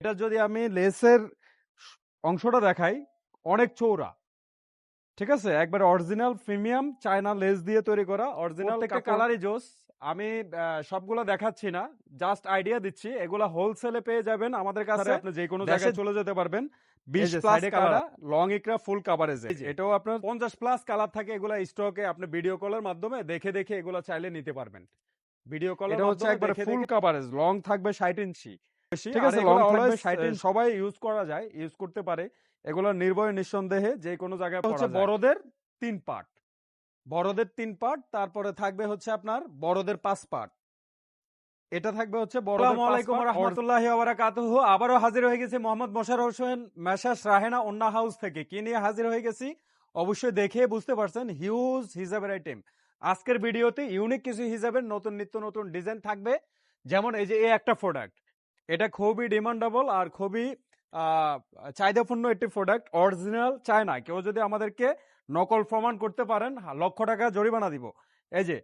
এটা যদি আমি লেসের অংশটা দেখাই, অনেক চওড়া। ঠিক আছে, একবার অরিজিনাল প্রিমিয়াম চায়না লেস দিয়ে তৈরি করা অরিজিনাল প্রত্যেকটা কালারই জোস। আমি সবগুলো দেখাচ্ছি না, জাস্ট আইডিয়া দিচ্ছি। এগুলা হোলসেলে পেয়ে যাবেন আমাদের কাছে, আপনি যে কোনো জায়গায় চলে যেতে পারবেন। 20 প্লাস কালার, লং ইকরা ফুল কাভারেজ। এটাও আপনার 50 প্লাস কালার থাকে এগুলা স্টকে। আপনি ভিডিও কলের মাধ্যমে দেখে দেখে এগুলা চাইলে নিতে পারবেন। ভিডিও কলের এটা হচ্ছে মাধ্যমে একবারে দেখে ফুল দেখে কাভারেজ, লং থাকবে 60 ইঞ্চি। ঠিক আছে, লং থাকবে 60 ইঞ্চি, সবাই ইউজ করা যায়, ইউজ করতে পারে। এগুলো নির্ভয়ে নিঃসন্দেহে যে কোনো জায়গায় পরা যায়। বড়দের 3 পার্ট, বড়দের 3 পার্ট, তারপরে থাকবে হচ্ছে আপনার বড়দের 5 পার্ট। এটা থাকবে হচ্ছে বড়দের 5 পার্ট। আসসালামু আলাইকুম ওয়া রাহমাতুল্লাহি ওয়া বারাকাতুহু। আবারো হাজির হয়ে গেছি মোহাম্মদ মোশাররফ হোসেন মেসার্স রাহেনা ওন্না হাউস থেকে। কি নিয়ে হাজির হয়ে গেছি অবশ্যই দেখে বুঝতে পারছেন, হিউজ হিজাবের আইটেম। আজকের ভিডিওতে ইউনিক কিছু হিজাবের নতুন নিত্য নতুন ডিজাইন থাকবে। যেমন এই যে এই একটা প্রোডাক্ট, এটা খুবই ডিমান্ডেবল আর খুবই চাহিদাপূর্ণ একটি প্রোডাক্ট, অরিজিনাল চায়না। কেউ যদি আমাদেরকে নকল প্রমাণ করতে পারেন, লক্ষ টাকা জরিমানা দিব। এই যে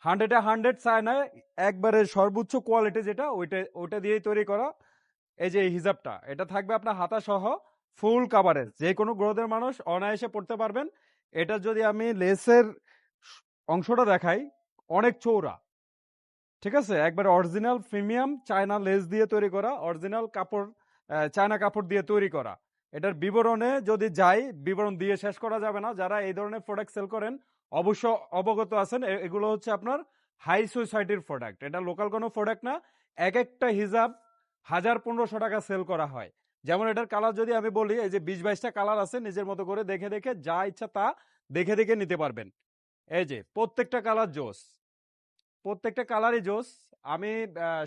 100 চায়নায় একবারে সর্বোচ্চ কোয়ালিটি যেটা, ওইটা দিয়েই তৈরি করা। এই যে এই হিজাবটা, এটা থাকবে আপনার হাতা সহ ফুল কাভারেজ, যে কোনো গ্রোদের মানুষ অনায়াসে পড়তে পারবেন। এটা যদি আমি লেসের অংশটা দেখাই, অনেক চওড়া। ঠিক আছে, একবার অরিজিনাল প্রিমিয়াম চায়না লেস দিয়ে তৈরি করা, অরিজিনাল কাপড়, চায়না কাপড় দিয়ে তৈরি করা। এটার বিবরণে যদি যাই, বিবরণ দিয়ে শেষ করা যাবে না। যারা এই ধরনের প্রোডাক্ট সেল করেন অবশ্য অবগত আছেন, এগুলো হচ্ছে আপনার হাই সোসাইটির প্রোডাক্ট, এটা লোকাল কোনো প্রোডাক্ট না। এক একটা হিজাব 1000-1500 টাকা সেল করা হয়। যেমন এটার কালার যদি আমি বলি, এই যে 20-22টা কালার আছে, নিজের মতো করে দেখে দেখে যা ইচ্ছা তা দেখে দেখে নিতে পারবেন। এই যে প্রত্যেকটা কালার জোস, প্রত্যেকটা কালারই জোস। আমি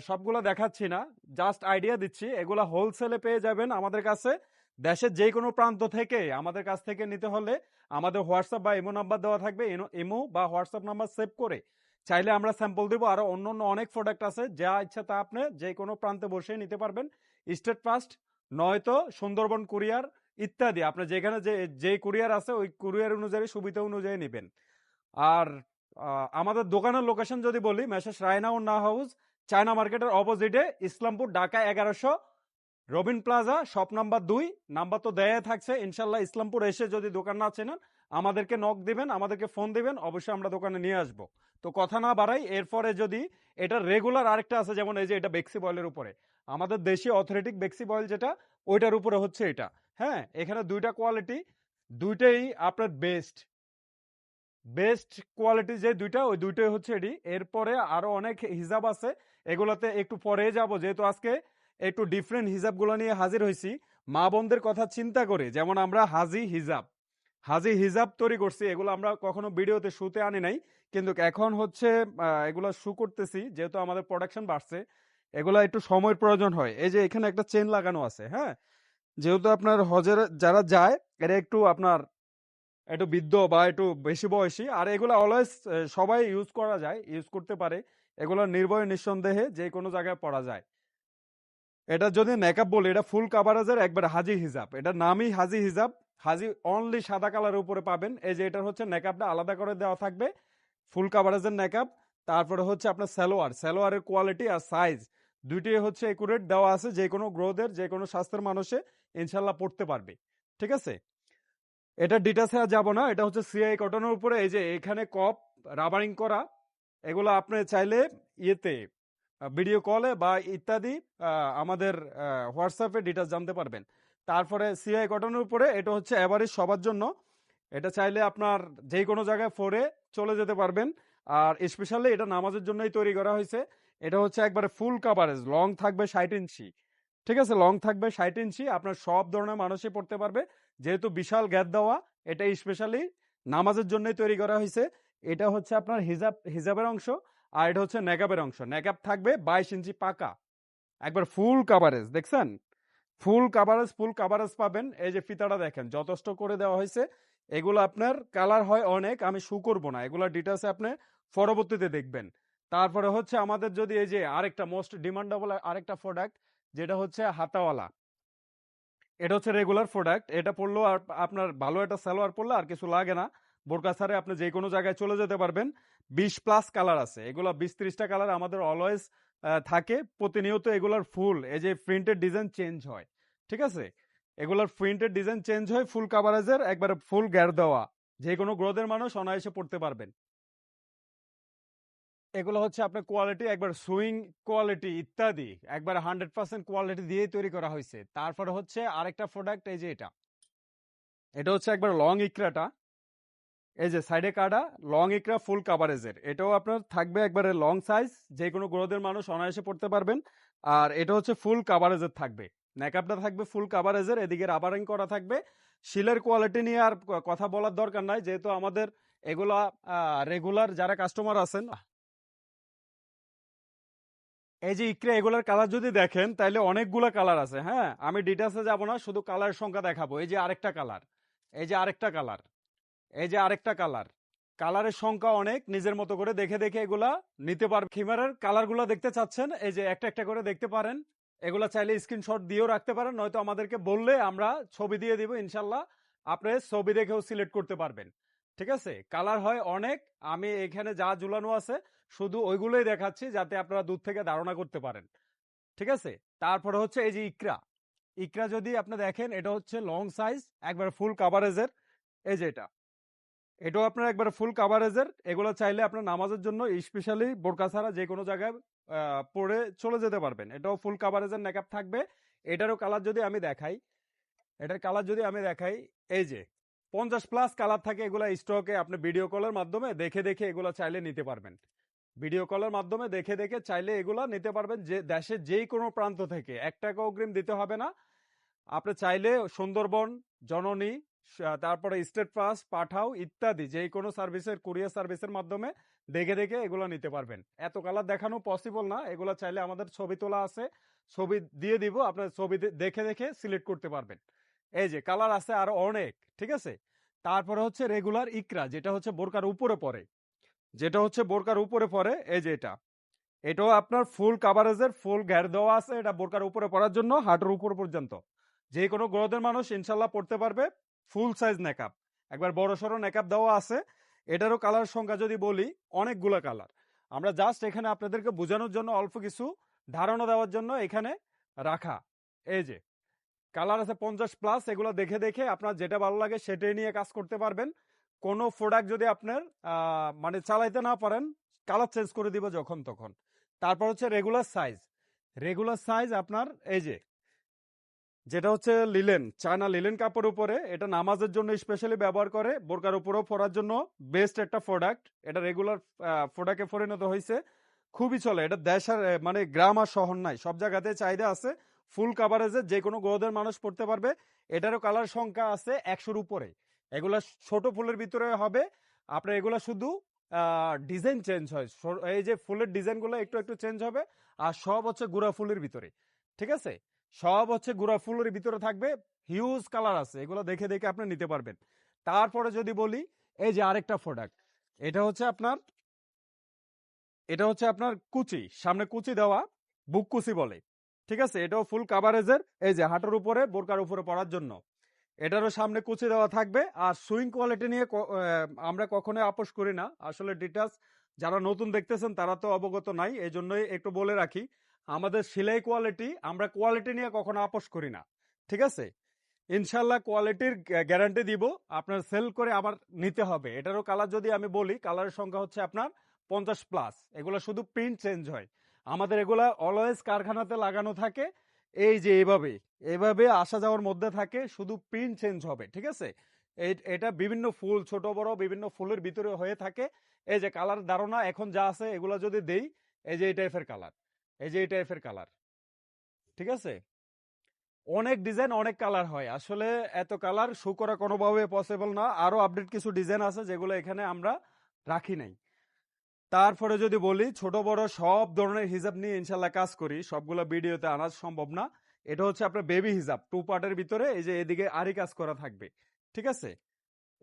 সবগুলো দেখাচ্ছি না, জাস্ট আইডিয়া দিচ্ছি। এগুলা হোলসেলে পেয়ে যাবেন আমাদের কাছে। দেশের যে কোনো প্রান্ত থেকে আমাদের কাছ থেকে নিতে হলে আমাদের হোয়াটসঅ্যাপ বা ইমো নাম্বার দেওয়া থাকবে। ইমো বা হোয়াটসঅ্যাপ নাম্বার সেভ করে চাইলে আমরা স্যাম্পল দেবো। আরো অন্য অন্য অনেক প্রোডাক্ট আছে, যা ইচ্ছা তা আপনি যে কোনো প্রান্তে বসে নিতে পারবেন। স্টেট ফাস্ট নয়তো সুন্দরবন কুরিয়ার ইত্যাদি, আপনি যেখানে যে কুরিয়ার আছে ওই কুরিয়ার অনুযায়ী সুবিধা অনুযায়ী নেবেন। আর আমাদের দোকানের লোকেশন যদি বলি, মেসার্স রায়না ওন্না হাউস, চায়না মার্কেটের অপোজিটে, Islampur, Dhaka 1100, Robin plaza, shop number 2। Number তো দেয়া থাকছে। ইনশাল্লাহ ইসলামপুর এসে যদি দোকান না চেনেন, আমাদেরকে নক দিবেন, আমাদেরকে ফোন দিবেন, অবশ্যই আমরা দোকানে নিয়ে আসবো। তো কথা না বাড়াই, এরপরে যদি এটা রেগুলার আরেকটা আছে, যেমন এই যে এটা বেক্সি বয়েলের উপরে, আমাদের দেশি অথেন্টিক বেক্সি বয়েল যেটা, ওইটার উপরে হচ্ছে এটা। হ্যাঁ, এখানে দুইটা কোয়ালিটি, দুইটাই আপনার বেস্ট বেস্ট কোয়ালিটি যে দুইটা, ওই দুইটাই হচ্ছে এটি। এরপরে আরো অনেক হিজাব আছে, এগুলাতে একটু পরে যাব, যেহেতু আজকে একটু ডিফারেন্ট হিজাবগুলো নিয়ে হাজির হয়েছি। মা বোনদের কথা চিন্তা করে, যেমন আমরা হাজি হিজাব তৈরি করছি। এগুলো আমরা কখনো ভিডিওতে শুতে আনি নাই, কিন্তু এখন হচ্ছে এগুলা শু করতেছি, যেহেতু আমাদের প্রোডাকশন বাড়ছে। এগুলা একটু সময়ের প্রয়োজন হয়। এই যে এখানে একটা চেন লাগানো আছে, হ্যাঁ, যেহেতু আপনার হজের যারা যায়, এরা একটু আপনার একটু বৃদ্ধ বা একটু বেশি বয়সী, আর এগুলো অলওয়েজ সবাই ইউজ করা যায়, ইউজ করতে পারে। এগুলো নির্ভয়ে নিঃসন্দেহে যে কোনো জায়গায় পরা যায়। এটা যদি মেকআপ বলি, এটা ফুল কাভারেজের একবার হাজি হিজাব, এটার নামই হাজি হিজাব। হাজি অনলি সাদা কালারের উপরে পাবেন। এই যে এটার হচ্ছে নেকআপটা আলাদা করে দেওয়া থাকবে, ফুল কাভারেজের নেকআপ। তারপরে হচ্ছে আপনার সালোয়ারের কোয়ালিটি আর সাইজ দুইটাই হচ্ছে একুরেট দেওয়া আছে, যে কোনো গ্রোথের যে কোনো স্বাস্থ্যের মানুষে ইনশাল্লাহ পড়তে পারবে। ঠিক আছে, এটা ডিটেলসে আর যাবো না। এটা হচ্ছে সিআই কটনের উপরে, এই যে এখানে কপ রাবারিং করা। এগুলো আপনি চাইলে ইয়েতে ভিডিও কলে বা ইত্যাদি আমাদের হোয়াটসঅ্যাপে ডিটেলস জানতে পারবেন। তারপরে সিআই কটনের উপরে, এটা হচ্ছে এভারেজ সবার জন্য। এটা চাইলে আপনার যে কোনো জায়গায় পরে চলে যেতে পারবেন। আর স্পেশালি এটা নামাজের জন্যই তৈরি করা হয়েছে। এটা হচ্ছে একবারে ফুল কাভারেজ, লং থাকবে 60 ইঞ্চি। ঠিক আছে, লং থাকবে 60 ইঞ্চি, আপনার সব ধরনের মানুষই পড়তে পারবে। যেহেতু বিশাল গ্যাপ দেওয়া, এটা স্পেশালি নামাজের জন্যই তৈরি করা হয়েছে। এটা হচ্ছে আপনার হিজাবের অংশ, আর এটা হচ্ছে নেকাবের অংশ। নেকাব থাকবে 22 ইঞ্চি পাকা, একবার ফুল কাভারেজ। দেখছেন, ফুল কাভারেজ পাবেন। এই যে ফিতাটা দেখেন, যথেষ্ট করে দেওয়া হয়েছে। এগুলো আপনার কালার হয় অনেক, আমি শু করব না, এগুলো ডিটেলসে আপনি পরবর্তীতে দেখবেন। তারপরে হচ্ছে আমাদের যদি এই যে আরেকটা মোস্ট ডিমান্ডেবল আরেকটা প্রোডাক্ট, যেটা হচ্ছে হাতাওয়ালা। এটা হচ্ছে রেগুলার প্রোডাক্ট, এটা পড়লেও আপনার ভালো একটা সালোয়ার পড়লে আর কিছু লাগে না। বোরকা ছাড়ে আপনি যে কোনো জায়গায় চলে যেতে পারবেন। 20 প্লাস কালার আছে, এগুলো 20-30টা কালার আমাদের অলওয়েজ থাকে প্রতিনিয়ত এগুলার ফুল এই যে প্রিন্টের ডিজাইন চেঞ্জ হয়, ঠিক আছে? এগুলার প্রিন্টের ডিজাইন চেঞ্জ হয়, ফুল কাভারেজের একবারে ফুল গ্যার দেওয়া, যে কোনো গ্রোথের মানুষ অনায়াসে পড়তে পারবেন। এগুলো হচ্ছে আপনার কোয়ালিটি একবার সুইং কোয়ালিটি ইত্যাদি একবার 100% কোয়ালিটি দিয়েই তৈরি করা হয়েছে। তারপরে হচ্ছে আরেকটা প্রোডাক্ট, এই যে এটা হচ্ছে একবার লং ইকরাটা, এই যে সাইডে কাটা লং ইকরা ফুল কাভারেজের, এটাও আপনার থাকবে একবারে লং সাইজ, যে কোনো গ্রোথের মানুষ অনায়াসে পড়তে পারবেন। আর এটা হচ্ছে ফুল কাভারেজের থাকবে, নেকআপটা থাকবে ফুল কাভারেজের, এদিকে রাবারিং করা থাকবে। শিলের কোয়ালিটি নিয়ে আর কথা বলার দরকার নাই, যেহেতু আমাদের এগুলা রেগুলার যারা কাস্টমার আছেন। এই যে ইকরা এগুলার কালার যদি দেখেন তাহলে অনেকগুলা কালার আছে। হ্যাঁ, আমি ডিটেলসে যাব না, শুধু কালারের সংখ্যা দেখাবো। এই যে আরেকটা কালার, এই যে আরেকটা কালার, এই যে আরেকটা কালার, কালারের সংখ্যা অনেক, নিজের মতো করে দেখে দেখে এগুলা নিতে পারবেন। খিমারের কালারগুলো দেখতে চাচ্ছেন, এই যে একটা একটা করে দেখতে পারেন। এগুলা চাইলে স্ক্রিনশট দিয়েও রাখতে পারেন, নয়তো আমাদেরকে বললে আমরা ছবি দিয়ে দিব, ইনশাল্লাহ আপনি ছবি দেখেও সিলেক্ট করতে পারবেন। ঠিক আছে, কালার হয় অনেক, আমি এখানে যা ঝুলানো আছে শুধু ওইগুলোই দেখাচ্ছি যাতে আপনারা দূর থেকে ধারণা করতে পারেন। ঠিক আছে, তারপরে হচ্ছে এই যে ইকরা, ইকরা যদি আপনি দেখেন এটা হচ্ছে লং সাইজ একবার ফুল কাভারেজের, এই যে এটাও আপনার একবার ফুল কাভারেজের। এগুলো চাইলে আপনার নামাজের জন্য স্পেশালি বোরকা ছাড়া যে কোনো জায়গায় পরে চলে যেতে পারবেন। এটাও ফুল কাভারেজের নেকআপ থাকবে। এটারও কালার যদি আমি দেখাই, এটার কালার যদি আমি দেখাই, এই যে 50+ কালার থাকে, এগুলা স্টকে আপনি ভিডিও কলের মাধ্যমে দেখে দেখে এগুলো চাইলে নিতে পারবেন। ভিডিও কলের মাধ্যমে দেখে দেখে চাইলে এগুলা নিতে পারবেন, যে দেশের যেই কোনো প্রান্ত থেকে 1 টাকা অগ্রিম দিতে হবে না। আপনি চাইলে সুন্দরবন, জননী, তারপরে স্টেট পাস, পাঠাও ইত্যাদি যে কোনো সার্ভিসের কুরিয়ার সার্ভিসের মাধ্যমে দেখে দেখে এগুলো নিতে পারবেন। এত কালার দেখানো পসিবল না, এগুলো চাইলে আমাদের ছবি তোলা আছে, ছবি দিয়ে দিব, আপনার ছবি দেখে দেখে সিলেক্ট করতে পারবেন। এই যে কালার আছে আরো অনেক, ঠিক আছে। তারপরে হচ্ছে রেগুলার ইকরা, যেটা হচ্ছে বোরকার উপরে পড়ে, যেটা হচ্ছে বোরকার উপরে পড়ে, এই যে এটাও আপনার ফুল কাভারেজের, ফুল ঘের দেওয়া আছে, এটা বোরকার উপরে পড়ার জন্য হাঁটুর উপর পর্যন্ত যে কোনো গ্রোথের মানুষ ইনশাল্লাহ পড়তে পারবে। ফুল সাইজ নেকআপ, একবার বড় সড়ো নেকআপ দেওয়া আছে। এটারও কালার সংখ্যা যদি বলি, অনেকগুলা কালার। আমরা জাস্ট এখানে আপনাদেরকে বোঝানোর জন্য অল্প কিছু ধারণা দেওয়ার জন্য এখানে রাখা। এই যে কালার আছে 50+, এগুলো দেখে দেখে আপনার যেটা ভালো লাগে সেটাই নিয়ে কাজ করতে পারবেন। কোনো প্রোডাক্ট যদি আপনার মানে চালাইতে না পারেন, কালার চেঞ্জ করে দিব যখন তখন। তারপর হচ্ছে রেগুলার সাইজ, রেগুলার সাইজ আপনার এই যে যেটা হচ্ছে লিলেন, চায়না লিলেন কাপড় উপরে, এটা নামাজের জন্য স্পেশালি ব্যবহার করে, বোরকার উপরেও পরার জন্য বেস্ট একটা প্রোডাক্ট। এটা রেগুলার প্রোডাক্টে পরিণত হয়েছে, খুবই চলে। এটা দেশের মানে গ্রাম আর শহর নাই, সব জায়গাতে চাহিদা আছে। ফুল কাভারেজে যে কোনো গ্রোথের মানুষ পড়তে পারবে। এটারও কালার সংখ্যা আছে 100-র উপরে। এগুলা ছোট ফুলের ভিতরে হবে আপনার, এগুলা শুধু ডিজাইন চেঞ্জ হয়, এই যে ফুলের ডিজাইনগুলো একটু একটু চেঞ্জ হবে, আর সব হচ্ছে গুড়া ফুলের ভিতরে। ঠিক আছে, সব হচ্ছে গুড়া ফুলের ভিতরে থাকবে, হিউজ কালার আছে, এগুলো দেখে দেখে আপনি নিতে পারবেন। তারপরে যদি বলি, এই যে আরেকটা প্রোডাক্ট, এটা হচ্ছে আপনার, এটা হচ্ছে আপনার কুচি, সামনে কুচি দেওয়া, বুক কুচি বলে। ঠিক আছে, এটাও ফুল কাভারেজের, এই যে হাঁটুর উপরে বোরকার উপরে পড়ার জন্য এটারও সামনে কুচি দেওয়া থাকবে। আর সুইং কোয়ালিটি নিয়ে আমরা কখনোই আপোষ করি না। আসলে ডিটেলস যারা নতুন দেখতেছেন তারা তো অবগত নাই, এই জন্যই একটু বলে রাখি, আমাদের সেলাই কোয়ালিটি, আমরা কোয়ালিটি নিয়ে কখনো আপোষ করি না। ঠিক আছে, ইনশাল্লাহ কোয়ালিটির গ্যারান্টি দিব, আপনার সেল করে আবার নিতে হবে। এটারও কালার যদি আমি বলি, কালারের সংখ্যা হচ্ছে আপনার 50+। এগুলো শুধু প্রিন্ট চেঞ্জ হয়, আমাদের এগুলা অলওয়েজ কারখানাতে লাগানো থাকে। এই যে এইভাবে এইভাবে আসা যাওয়ার মধ্যে থাকে, শুধু প্রিন্ট চেঞ্জ হবে। ঠিক আছে, এটা বিভিন্ন ফুল, ছোট বড় বিভিন্ন ফুলের ভিতরে হয়ে থাকে। এই যে কালার ধারণা এখন যা আছে এগুলা যদি দেই, এই যে এই টাইপের কালার, এই যে এই টাইপের কালার। ঠিক আছে, অনেক ডিজাইন অনেক কালার হয়, আসলে এত কালার শো করা কোনোভাবে পসিবল না। আরো আপডেট কিছু ডিজাইন আছে যেগুলো এখানে আমরা রাখি নাই। তারপরে যদি বলি, ছোট বড় সব ধরনের হিজাব নিয়ে ইনশাল্লাহ কাজ করি, সবগুলো ভিডিওতে আনা সম্ভব না। এটা হচ্ছে আপনার বেবি হিজাব, 2 পার্টের ভিতরে, এই যে এদিকে আরি কাজ করা থাকবে। ঠিক আছে,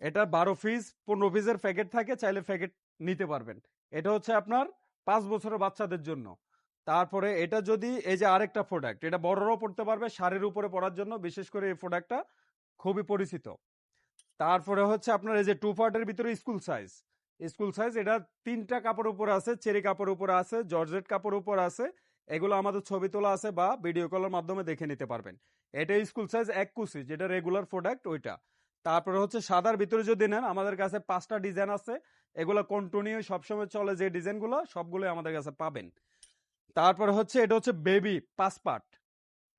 এটা 12 পিস 15 পিসের প্যাকেট থাকে, চাইলে প্যাকেট নিতে পারবেন। এটা হচ্ছে আপনার 5 বছরের বাচ্চাদের জন্য। তারপরে এটা যদি, এই যে আরেকটা প্রোডাক্ট, এটা বড়রাও পড়তে পারবে, শাড়ির উপরে পরার জন্য বিশেষ করে এই প্রোডাক্টটা খুবই পরিচিত। তারপরে হচ্ছে আপনার এই যে 2 পার্টের ভিতরে স্কুল সাইজ, স্কুল সাইজ, এটা 3টা কাপড় উপরে আছে, চেরি কাপড় উপরে আছে, জর্জেট কাপড় উপর আছে, এগুলো আমাদের ছবি তোলা আছে বা ভিডিও কলের মাধ্যমে দেখে নিতে পারবেন। এটা স্কুল সাইজ 1 কুচি, যেটা রেগুলার প্রোডাক্ট ওইটা। তারপরে হচ্ছে সাদার ভিতরে যদি নেন, আমাদের কাছে 5টা ডিজাইন আছে। এগুলো কন্টিনিউ সবসময় চলে, যে ডিজাইনগুলো সবগুলো আমাদের কাছে পাবেন। তারপরে হচ্ছে এটা হচ্ছে বেবি 5 পার্ট।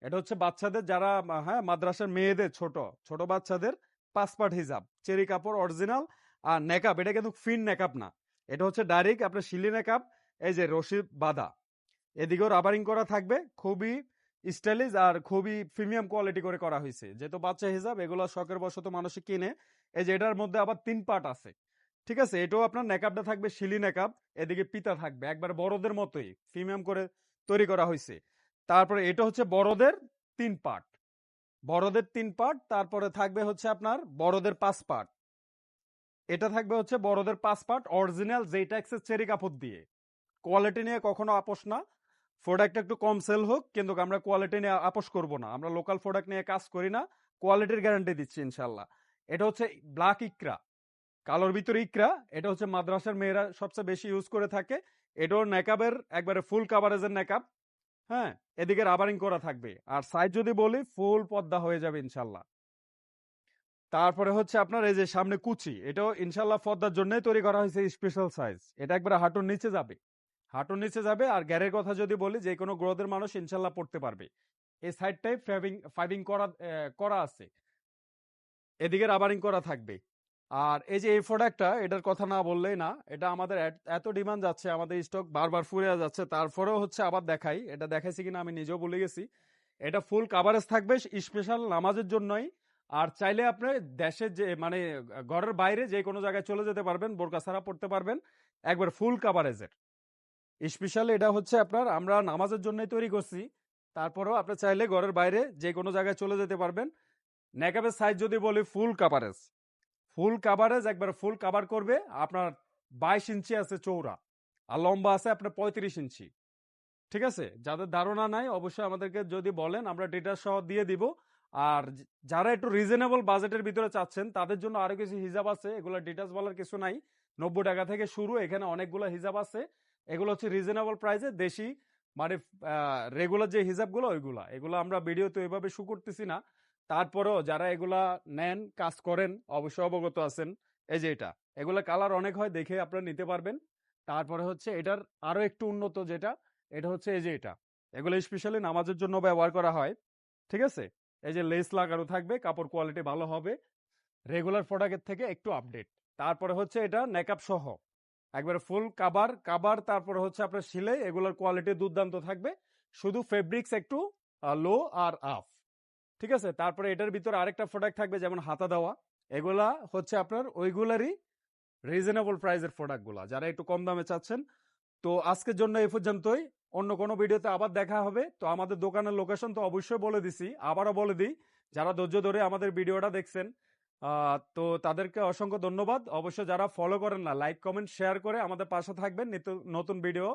এটা হচ্ছে বাচ্চাদের যারা হ্যাঁ মাদ্রাসার মেয়েদের ছোট ছোট বাচ্চাদের 5 পার্ট হিজাব, চেরি কাপড় অরিজিনাল। আর নেকাব, এটা কিন্তু ফিন নেকাব না, এটা হচ্ছে ডাইরেক্ট আপনার শিলি নেকাব। এই যে রশি বাঁধা, এদিকেও রাবারিং করা থাকবে, খুবই স্টাইলিশ আর খুবই প্রিমিয়াম কোয়ালিটি করে করা হয়েছে। যেহেতু বাচ্চা হিসাব, এগুলো শখের বশত মানুষ কিনে। এই যে এটার মধ্যে আবার 3 পার্ট আছে, ঠিক আছে। এটাও আপনার নেকাবটা থাকবে শিলি নেকাব, এদিকে পিতা থাকবে, একবার বড়দের মতোই প্রিমিয়াম করে তৈরি করা হয়েছে। তারপরে এটা হচ্ছে বড়দের 3 পার্ট, বড়দের 3 পার্ট। তারপরে থাকবে হচ্ছে আপনার বড়দের 5 পার্ট। এটা থাকবে হচ্ছে বড়দের 5 পার্ট অরিজিনাল জেইটাক্সের চেরি কাপড় দিয়ে। কোয়ালিটি নিয়ে কখনো আপোষ না। প্রোডাক্ট একটু কম সেল হোক, কিন্তু আমরা কোয়ালিটি নিয়ে আপোষ করব না। আমরা লোকাল প্রোডাক্ট নিয়ে কাজ করি না, কোয়ালিটির গ্যারান্টি দিচ্ছি ইনশাল্লাহ। এটা হচ্ছে ব্ল্যাক ইকরা, কালোর ভিতরে ইকরা। এটা হচ্ছে মাদ্রাসার মেয়েরা সবচেয়ে বেশি ইউজ করে থাকে। এটাও নেকাবের একবারে ফুল কাভারেজের নেকাব। হ্যাঁ, এদিকে রাবারিং করা থাকবে। আর সাইজ যদি বলি, ফুল পর্দা হয়ে যাবে ইনশাল্লাহ। তারপরে হচ্ছে আপনার এই যে সামনে কুচি, এটাও ইনশাল্লাহ পর্দার জন্যই তৈরি করা হয়েছে স্পেশাল সাইজ। এটা একবারে হাঁটুর নিচে যাবে, হাঁটুর নিচে যাবে। আর গ্যারের কথা যদি বলি, যে কোনো গ্রোথের মানুষ ইনশাল্লাহ পড়তে পারবে। এই সাইডটাই ফাইবিং করা আছে, এদিকে রাবারিং করা থাকবে। আর এই যে এই প্রোডাক্টটা, এটার কথা না বললেই না। এটা আমাদের এত ডিমান্ড যাচ্ছে, আমাদের স্টক বারবার ফুরিয়ে যাচ্ছে। তারপরেও হচ্ছে আবার দেখাই, এটা দেখাইছি কিনা আমি নিজেও ভুলে গেছি। এটা ফুল কাভারেজ থাকবে স্পেশাল নামাজের জন্যই। আর চাইলে আপনি দেশের যে মানে ঘরের বাইরে যে কোনো জায়গায় চলে যেতে পারবেন, বোরকা ছাড়া পড়তে পারবেন, একবার ফুল কাভারেজের। স্পেশাল এটা হচ্ছে আপনার আমরা নামাজের জন্যই তৈরি করছি। তারপরেও আপনি চাইলে ঘরের বাইরে যে কোনো জায়গায় চলে যেতে পারবেন। নেকাবের সাইজ যদি বলি, ফুল কাভারেজ, ফুল কাভারেজ একবার ফুল কাভার করবে। আপনার 22 ইঞ্চি আছে চৌড়া, আর লম্বা আছে আপনার 35 ইঞ্চি। ঠিক আছে, যাদের ধারণা নাই অবশ্যই আমাদেরকে যদি বলেন, আমরা ডিটেলস সহ দিয়ে দিব। আর যারা একটু রিজনেবল বাজেটের ভিতরে চাচ্ছেন, তাদের জন্য আরো কিছু হিজাব আছে। এগুলো ডিটেলস বলার কিছু নাই, 90 টাকা থেকে শুরু। এখানে অনেকগুলো হিজাব আছে। এগুলো হচ্ছে রিজনেবল প্রাইসে দেশি, মানে রেগুলার যে হিজাবগুলো ওইগুলা, এগুলো আমরা ভিডিওতে ওইভাবে শু করতেছি না। তারপরেও যারা এগুলা নেন, কাজ করেন, অবশ্যই অবগত আছেন। এই যে এটা, এগুলা কালার অনেক হয়, দেখে আপনারা নিতে পারবেন। তারপরে হচ্ছে এটার আরো একটু উন্নত যেটা, এটা হচ্ছে এই যে এটা, এগুলো স্পেশালি নামাজের জন্য ব্যবহার করা হয়। ঠিক আছে, এই যে লেস লাগানো থাকবে, কাপড় কোয়ালিটি ভালো হবে, রেগুলার প্রোডাক্টের থেকে একটু আপডেট। তারপরে হচ্ছে এটা নেকআপ সহ একবারে ফুল কাবার কাবার। তারপরে হচ্ছে আপনার সিলাই, এগুলোর কোয়ালিটি দুর্দান্ত থাকবে, শুধু ফেব্রিক্স একটু লো আর আফ। ঠিক আছে, তারপরে এটার ভিতরে আরেকটা প্রোডাক্ট থাকবে, যেমন হাতা দেওয়া। এগুলা হচ্ছে আপনার ওইগুলারই রিজনেবল প্রাইসের প্রোডাক্টগুলা, যারা একটু কম দামে চাচ্ছেন। তো আজকের জন্য এই পর্যন্তই, অন্য কোনো ভিডিওতে আবার দেখা হবে। তো আমাদের দোকানের লোকেশন তো অবশ্যই বলে দিছি, আবারও বলে দিই, যারা ধৈর্য ধরে আমাদের ভিডিওটা দেখছেন তো তাদেরকে অসংখ্য ধন্যবাদ। অবশ্যই যারা ফলো করেন না, লাইক কমেন্ট শেয়ার করে আমাদের পাশে থাকবেন, নিত্য নতুন ভিডিও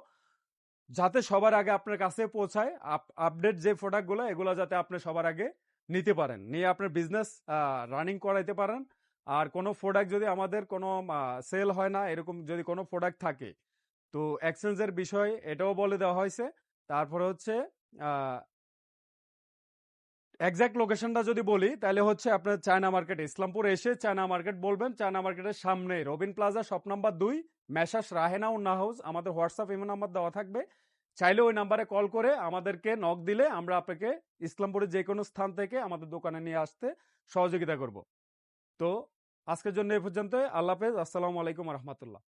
যাতে সবার আগে আপনার কাছে পৌঁছায়। আপডেট যে প্রোডাক্টগুলো, এগুলো যাতে আপনি সবার আগে নিতে পারেন, নিয়ে আপনার বিজনেস রানিং করাইতে পারেন। আর কোনো প্রোডাক্ট যদি আমাদের কোনো সেল হয় না, এরকম যদি কোনো প্রোডাক্ট থাকে, তো এক্সচেঞ্জের বিষয় এটাও বলে দেওয়া হয়েছে। তারপরে হচ্ছে এক্সাক্ট লোকেশনটা যদি বলি, তাহলে হচ্ছে আপনার চায়না মার্কেট, ইসলামপুর এসে চায়না মার্কেট বলবেন। চায়না মার্কেটের সামনে Robin plaza, shop number 2, Messrs Rahena উন্না হাউস। আমাদের হোয়াটসঅ্যাপ ইমো নাম্বার দেওয়া থাকবে, চাইলে ওই নাম্বারে কল করে আমাদেরকে নক দিলে আমরা আপনাকে ইসলামপুরের যে কোনো স্থান থেকে আমাদের দোকানে নিয়ে আসতে সহযোগিতা করব। তো আজকের জন্য এই পর্যন্ত, আল্লাহ হাফেজ, আসসালামু আলাইকুম রহমতুল্লাহ।